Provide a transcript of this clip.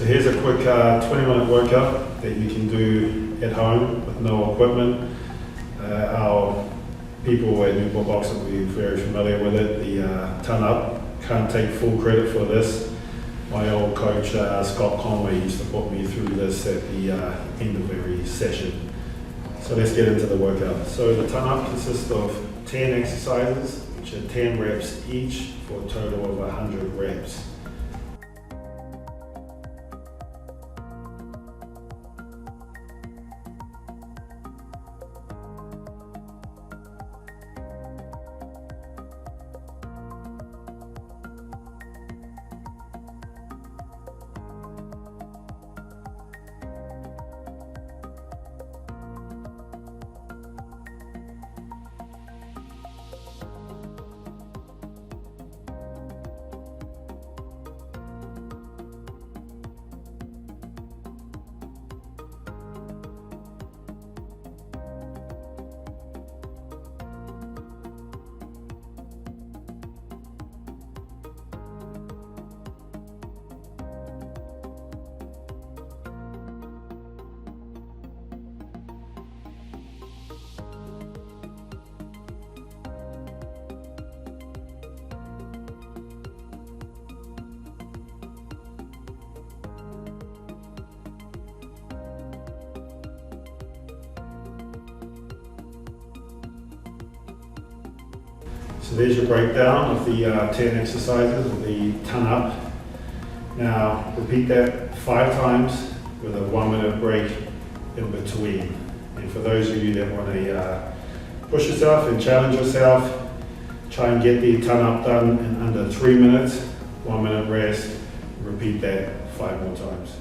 So here's a quick 20-minute workout that you can do at home with no equipment. Our people at Newport Boxfit will be very familiar with it. The ton up, can't take full credit for this. My old coach Scott Conway used to put me through this at the end of every session. So let's get into the workout. So the ton up consists of 10 exercises, which are 10 reps each for a total of 100 reps. So there's your breakdown of the 10 exercises of the ton up. Now repeat that 5 times with a 1-minute break in between. And for those of you that want to push yourself and challenge yourself, try and get the ton up done in under 3 minutes, 1 minute rest, repeat that 5 more times.